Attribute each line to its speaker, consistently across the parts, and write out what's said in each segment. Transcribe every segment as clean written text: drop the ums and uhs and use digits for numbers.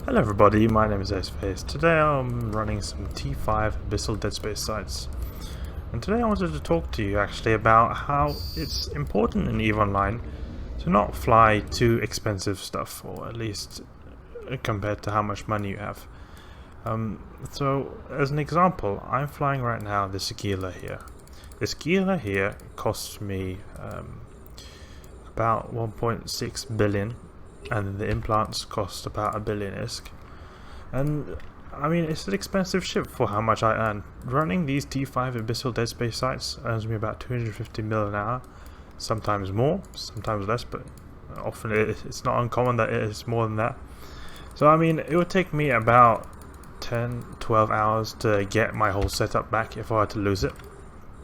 Speaker 1: Hello everybody, my name is Space. Today I'm running some T5 Abyssal Dead Space sites. And today I wanted to talk to you actually about how it's important in EVE Online to not fly too expensive stuff, or at least compared to how much money you have. So as an example, I'm flying right now this Gila here. This Gila here costs me about 1.6 billion. And the implants cost about $1 billion ISK. And I mean, it's an expensive ship for how much I earn. Running these T5 Abyssal Dead Space sites earns me about 250 mil an hour. Sometimes more, sometimes less, but often it's not uncommon that it is more than that. So I mean, it would take me about 10-12 hours to get my whole setup back if I were to lose it.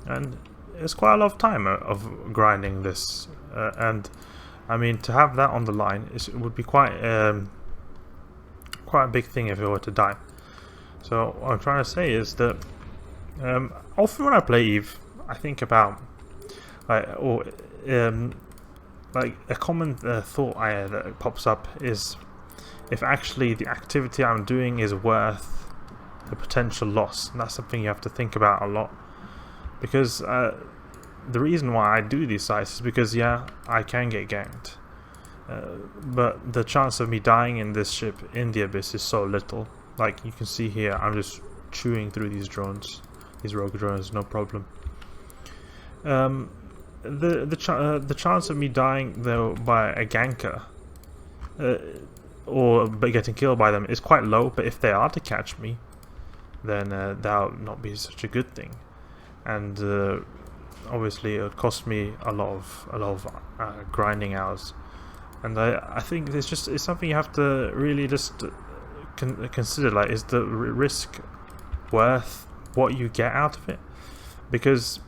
Speaker 1: And it's quite a lot of time of grinding this. And I mean, to have that on the line, it would be quite a big thing if it were to die. So what I'm trying to say is that often when I play EVE, I think about like a common thought that pops up is if actually the activity I'm doing is worth the potential loss. And that's something you have to think about a lot, because the reason why I do these sites is because, yeah, I can get ganked. But the chance of me dying in this ship in the Abyss is so little. Like you can see here, I'm just chewing through these drones, these rogue drones, no problem. The chance of me dying though by a ganker or getting killed by them is quite low. But if they are to catch me, then that would not be such a good thing. And obviously it would cost me a lot of grinding hours, and I think it's something you have to really just consider. Like, is the risk worth what you get out of it? Because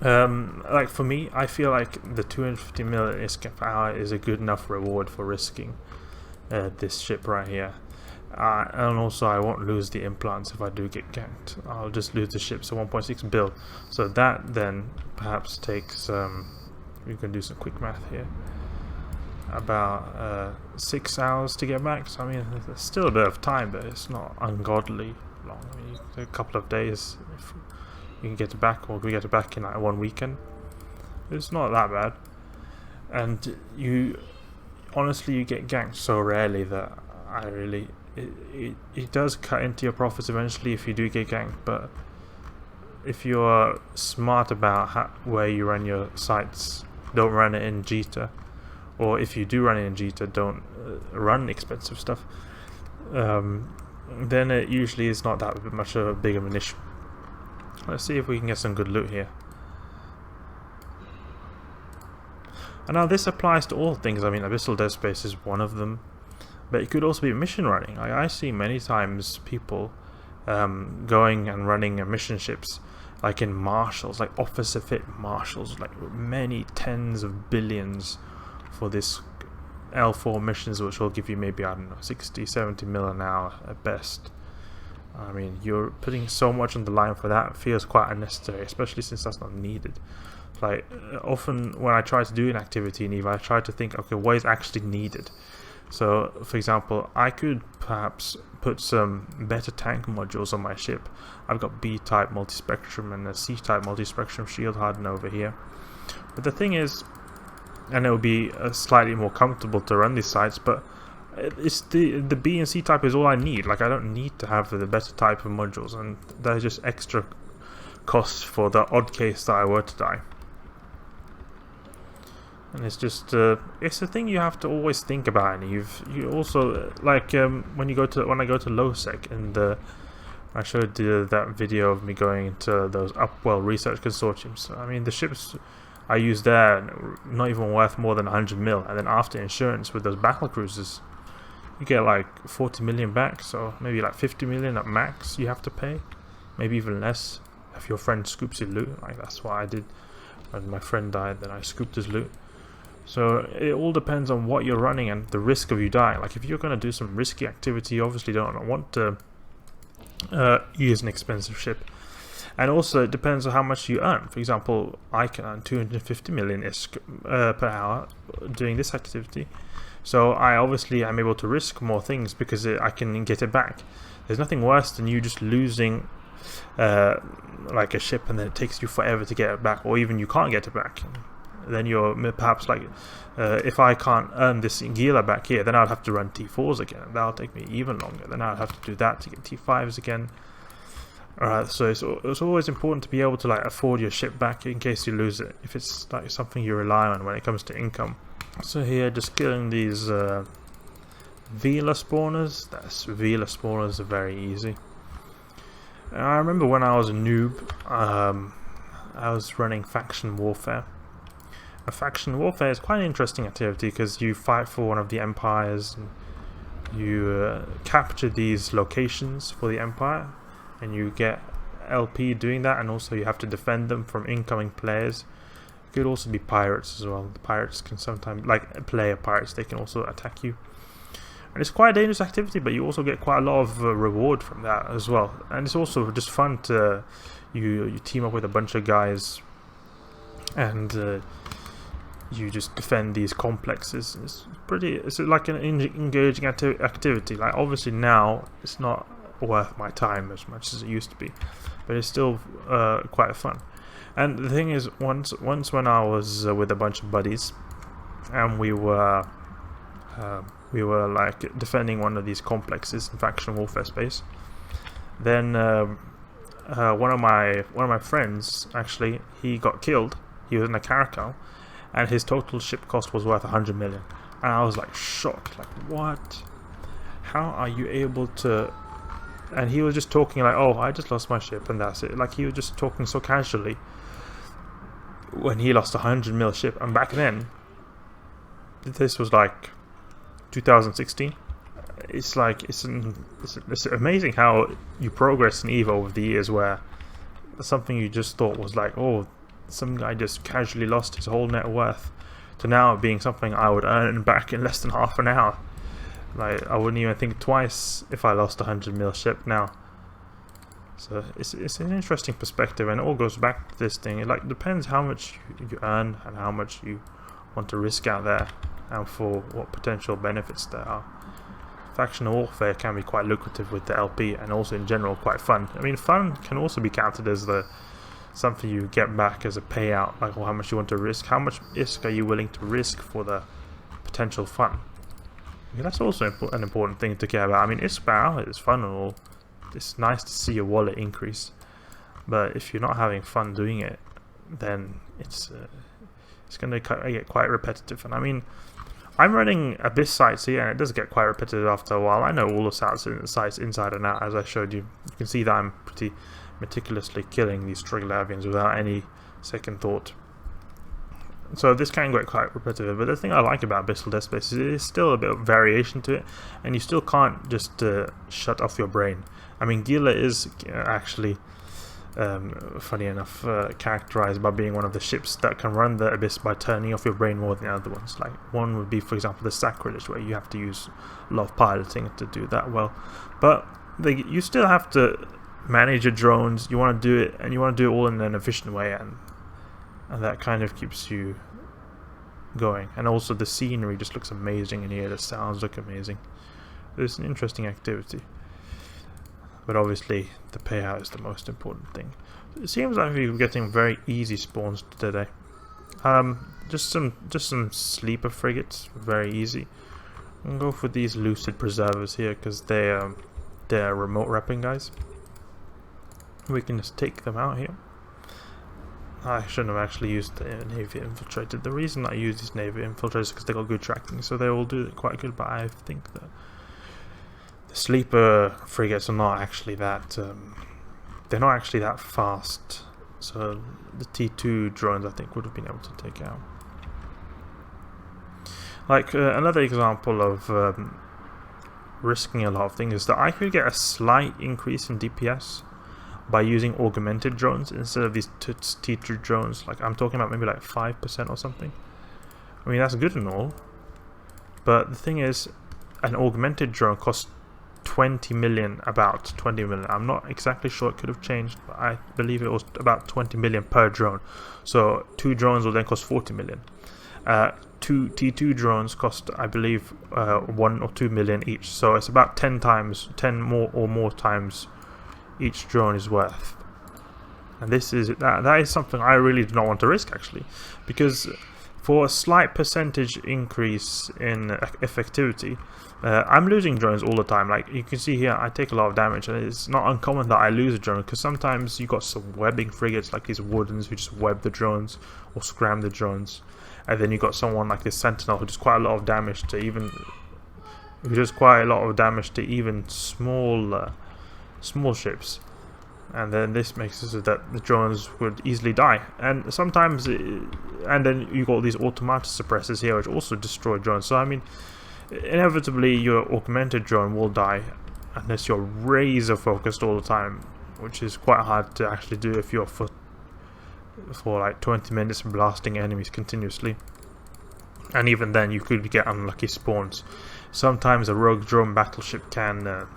Speaker 1: like for me, I feel like the 250 mil ISK per hour is a good enough reward for risking this ship right here. And also I won't lose the implants if I do get ganked. I'll just lose the ship, so 1.6 bill. So that then perhaps takes, we can do some quick math here, about 6 hours to get back. So I mean, there's still a bit of time, but it's not ungodly long. I mean, a couple of days if you can get it back, or we get it back in like one weekend. It's not that bad. And you honestly, you get ganked so rarely that I really, it does cut into your profits eventually if you do get ganked. But if you're smart about where you run your sites, don't run it in Jita, or if you do run it in Jita, don't run expensive stuff, then it usually is not that much of a big of an issue. Let's see if we can get some good loot here. And now this applies to all things. I mean, Abyssal Dead Space is one of them. But it could also be mission running. I see many times people going and running mission ships, like in marshals, like officer fit marshals, like many tens of billions for this L4 missions, which will give you maybe, I don't know, 60-70 mil an hour at best. I mean, you're putting so much on the line for that. It feels quite unnecessary, especially since that's not needed. Like often when I try to do an activity in EVE, I try to think, okay, what is actually needed? So, for example, I could perhaps put some better tank modules on my ship. I've got B-type multispectrum and a C-type multispectrum shield hardener over here. But the thing is, and it will be slightly more comfortable to run these sites, but it's the B and C-type is all I need. Like, I don't need to have the better type of modules, and they're just extra costs for the odd case that I were to die. And it's just it's a thing you have to always think about. And you also like when I go to low sec, and I showed that video of me going into those Upwell research consortiums. I mean, the ships I use there not even worth more than 100 mil, and then after insurance with those battle cruisers, you get like 40 million back. So maybe like 50 million at max you have to pay, maybe even less if your friend scoops your loot. Like that's what I did when my friend died. Then I scooped his loot. So it all depends on what you're running and the risk of you dying. Like if you're going to do some risky activity, you obviously don't want to use an expensive ship. And also it depends on how much you earn. For example, I can earn 250 million ISK per hour doing this activity. So I obviously am able to risk more things because I can get it back. There's nothing worse than you just losing like a ship and then it takes you forever to get it back, or even you can't get it back. Then you're perhaps like, if I can't earn this Gila back here, then I'll have to run T4s again. That'll take me even longer. Then I'll have to do that to get T5s again. So it's always important to be able to like afford your ship back in case you lose it, if it's like something you rely on when it comes to income. So here, just killing these Vela spawners. Vela spawners are very easy. I remember when I was a noob, I was running faction warfare. A faction warfare is quite an interesting activity because you fight for one of the empires, and you capture these locations for the empire, and you get LP doing that, and also you have to defend them from incoming players. It could also be pirates as well. The pirates can sometimes, like player pirates, they can also attack you. And it's quite a dangerous activity, but you also get quite a lot of reward from that as well. And it's also just fun to you team up with a bunch of guys and you just defend these complexes. It's like an engaging activity. Like obviously now it's not worth my time as much as it used to be, but it's still quite fun. And the thing is, once when I was with a bunch of buddies, and we were like defending one of these complexes in faction warfare space, then one of my friends, actually, he got killed. He was in a caracal, and his total ship cost was worth 100 million. And I was like shocked, like what? How are you able to? And he was just talking like, oh, I just lost my ship and that's it. Like he was just talking so casually when he lost 100 mil ship. And back then, this was like 2016. It's like it's amazing how you progress in EVO over the years, where something you just thought was like, oh, some guy just casually lost his whole net worth, to now being something I would earn back in less than half an hour. Like I wouldn't even think twice if I lost 100 mil ship now. So it's an interesting perspective, and it all goes back to this thing. It like depends how much you earn and how much you want to risk out there, and for what potential benefits there are. Faction warfare can be quite lucrative with the LP, and also in general quite fun. I mean, fun can also be counted as something you get back as a payout, like how much you want to risk, how much risk are you willing to risk for the potential fun. I mean, that's also an important thing to care about. I mean, it's fun and all. It's nice to see your wallet increase, but if you're not having fun doing it, then it's going to get quite repetitive. And I mean, I'm running Abyss sites here, and it does get quite repetitive after a while. I know all the sites inside and out, as I showed you. You can see that I'm pretty meticulously killing these Triglavians without any second thought. So this can get quite repetitive, but the thing I like about Abyssal Death Space is there's still a bit of variation to it, and you still can't just shut off your brain. I mean, Gila is actually, funny enough, characterized by being one of the ships that can run the Abyss by turning off your brain more than the other ones. Like one would be, for example, the Sacrilege, where you have to use a lot of piloting to do that well. But you still have to manage your drones. You want to do it, and you want to do it all in an efficient way, and that kind of keeps you going. And also the scenery just looks amazing in here. The sounds look amazing. It's an interesting activity, but obviously the payout is the most important thing. It seems like we're getting very easy spawns today. Just some sleeper frigates, very easy. I'm gonna go for these lucid preservers here because they're remote repping guys. We can just take them out here. I shouldn't have actually used the Navy Infiltrator. The reason I use these Navy Infiltrators is because they got good tracking, so they will do it quite good, but I think that the sleeper frigates are not actually that they're not actually that fast, so the T2 drones I think would have been able to take out. Like another example of risking a lot of things is that I could get a slight increase in DPS by using augmented drones instead of these T2 drones. Like I'm talking about maybe like 5% or something. I mean, that's good and all, but the thing is, an augmented drone costs 20 million, about 20 million. I'm not exactly sure, it could have changed, but I believe it was about 20 million per drone. So 2 drones will then cost 40 million. two T2 drones cost, I believe, 1 or 2 million each. So it's about 10 more times each drone is worth. And this is that is something I really do not want to risk, actually, because for a slight percentage increase in effectivity, I'm losing drones all the time. Like you can see here, I take a lot of damage, and it's not uncommon that I lose a drone, because sometimes you got some webbing frigates like these Wardens who just web the drones or scram the drones, and then you got someone like this Sentinel who does quite a lot of damage to even small ships. And then this makes it so that the drones would easily die. And sometimes, and then you got these automatic suppressors here, which also destroy drones. So I mean, inevitably your augmented drone will die unless you're razor focused all the time, which is quite hard to actually do if you're for like 20 minutes blasting enemies continuously. And even then, you could get unlucky spawns. Sometimes a rogue drone battleship can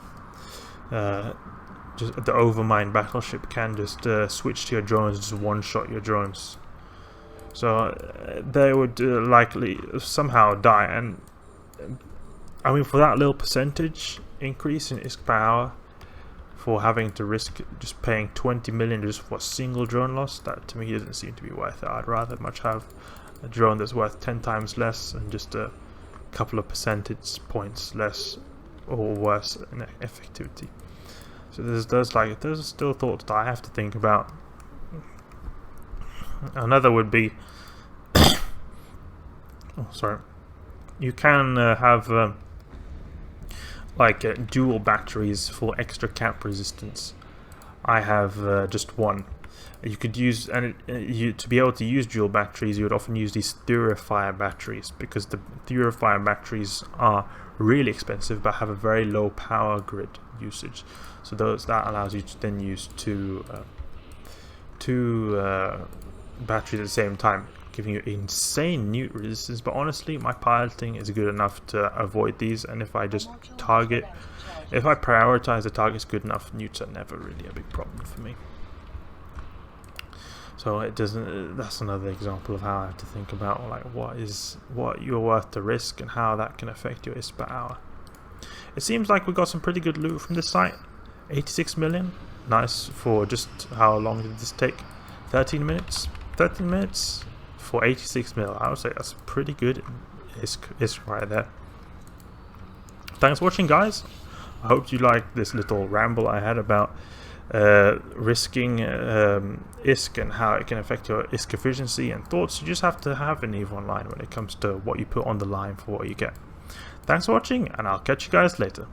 Speaker 1: the overmind battleship can just switch to your drones and just one-shot your drones. So they would likely somehow die. And I mean, for that little percentage increase in ISK per hour, for having to risk just paying 20 million just for a single drone loss, that to me doesn't seem to be worth it. I'd rather much have a drone that's worth 10 times less and just a couple of percentage points less or worse in effectivity. So there's still thoughts that I have to think about. Another would be, you can have dual batteries for extra cap resistance. I have just one. You could use, and to be able to use dual batteries, you would often use these Thurifier batteries, because the Thurifier batteries are really expensive but have a very low power grid usage. So that allows you to then use two batteries at the same time, giving you insane newt resistance. But honestly, my piloting is good enough to avoid these, and if I prioritize the targets good enough, newts are never really a big problem for me. So it doesn't. That's another example of how I have to think about like what you're worth to risk and how that can affect your ISK per hour. It seems like we got some pretty good loot from this site. 86 million. Nice. For just how long did this take? 13 minutes. 13 minutes for 86 mil. I would say that's pretty good ISK right there. Thanks for watching, guys. I hope you liked this little ramble I had about risking ISK and how it can affect your ISK efficiency and thoughts. You just have to have an EVE Online when it comes to what you put on the line for what you get. Thanks for watching, and I'll catch you guys later.